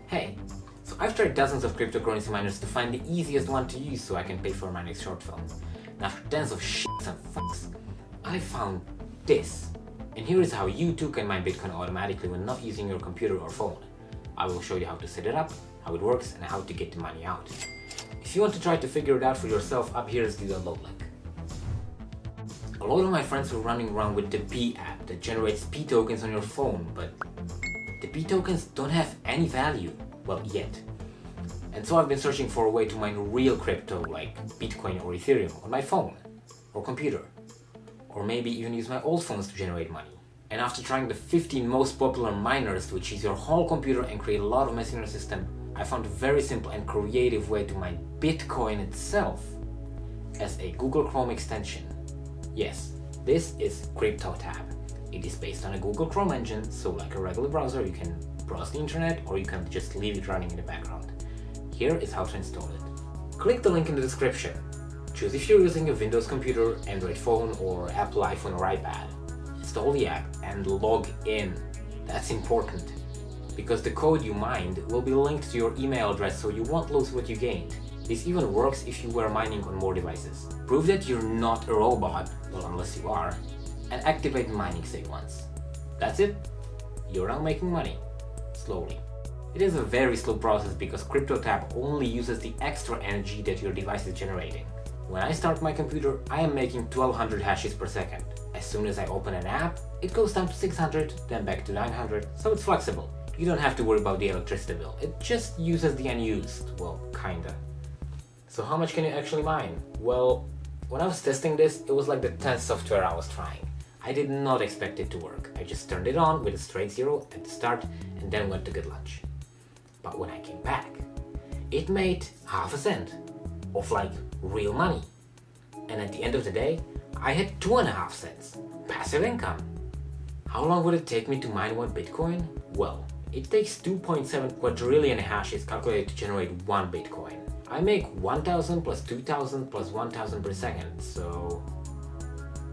Hey, so I've tried dozens of cryptocurrency miners to find the easiest one to use so I can pay for my next short film. And after tens of shits and fucks, I found this. And here is how you too can mine Bitcoin automatically when not using your computer or phone. I will show you how to set it up, how it works, and how to get the money out. If you want to try to figure it out for yourself, up here is the download link. A lot of my friends were running around with the P app that generates P tokens on your phone, but the P tokens don't have any value, well, yet. And so I've been searching for a way to mine real crypto like Bitcoin or Ethereum on my phone or computer, or maybe even use my old phones to generate money. And after trying the 15 most popular miners, which is your whole computer and create a lot of mess in your system, I found a very simple and creative way to mine Bitcoin itself as a Google Chrome extension. Yes, this is Cryptotab. It is based on a Google Chrome engine, so like a regular browser, you can browse the internet or you can just leave it running in the background. Here is how to install it. Click the link in the description. Choose if you're using a Windows computer, Android phone, or Apple iPhone or iPad. Install the app and log in. That's important, because the code you mined will be linked to your email address, so you won't lose what you gained. This even works if you were mining on more devices. Prove that you're not a robot, well, unless you are, and activate mining sequence. That's it. You're now making money. Slowly. It is a very slow process because Cryptotab only uses the extra energy that your device is generating. When I start my computer, I am making 1200 hashes per second. As soon as I open an app, it goes down to 600, then back to 900, so it's flexible. You don't have to worry about the electricity bill. It just uses the unused, well, kinda. So how much can you actually mine? Well, when I was testing this, it was like the 10th software I was trying. I did not expect it to work. I just turned it on with a straight zero at the start and then went to get lunch. But when I came back, it made half a cent of like real money. And at the end of the day, I had 2.5 cents. Passive income. How long would it take me to mine 1 Bitcoin? Well, it takes 2.7 quadrillion hashes calculated to generate 1 Bitcoin. I make 1000 plus 2000 plus 1000 per second, so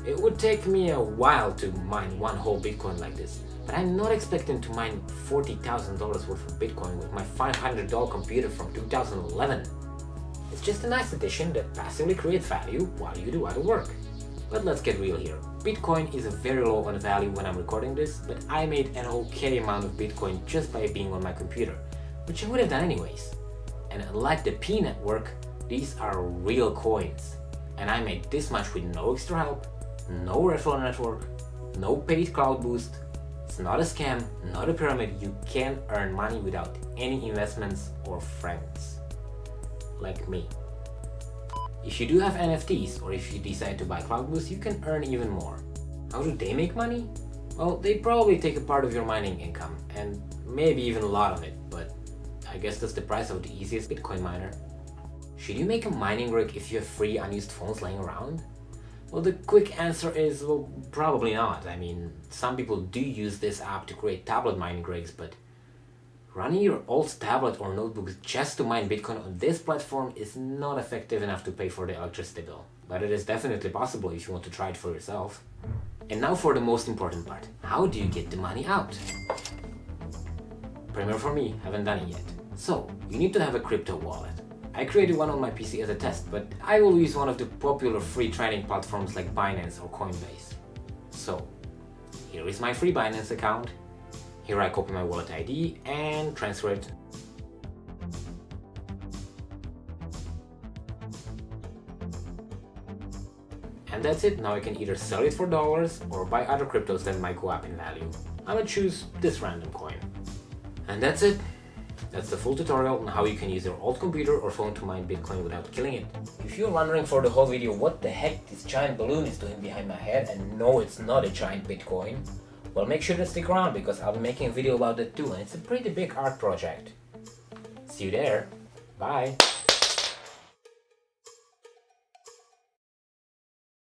it would take me a while to mine 1 whole Bitcoin like this. But I'm not expecting to mine $40,000 worth of Bitcoin with my $500 computer from 2011. It's just a nice addition that passively creates value while you do other work. But let's get real here. Bitcoin is a very low on value when I'm recording this, but I made an okay amount of Bitcoin just by being on my computer, which I would have done anyways. And unlike the P network, these are real coins. And I made this much with no extra help, no referral network, no paid cloud boost. It's not a scam, not a pyramid. You can earn money without any investments or friends. Like me. If you do have NFTs or if you decide to buy cloud boost, you can earn even more. How do they make money? Well, they probably take a part of your mining income and maybe even a lot of it, but I guess that's the price of the easiest Bitcoin miner. Should you make a mining rig if you have free unused phones laying around? Well, the quick answer is, well, probably not. I mean, some people do use this app to create tablet mining rigs, but running your old tablet or notebooks just to mine Bitcoin on this platform is not effective enough to pay for the electricity bill. But it is definitely possible if you want to try it for yourself. And now for the most important part. How do you get the money out? Premiere for me, haven't done it yet. So, you need to have a crypto wallet. I created one on my PC as a test, but I will use one of the popular free trading platforms like Binance or Coinbase. So, here is my free Binance account. Here I copy my wallet ID and transfer it. And that's it. Now I can either sell it for dollars or buy other cryptos that might go up in value. I'm gonna choose this random coin. And that's it. That's the full tutorial on how you can use your old computer or phone to mine Bitcoin without killing it. If you're wondering for the whole video what the heck this giant balloon is doing behind my head, and no, it's not a giant Bitcoin, well, make sure to stick around because I'll be making a video about that too, and it's a pretty big art project. See you there. Bye.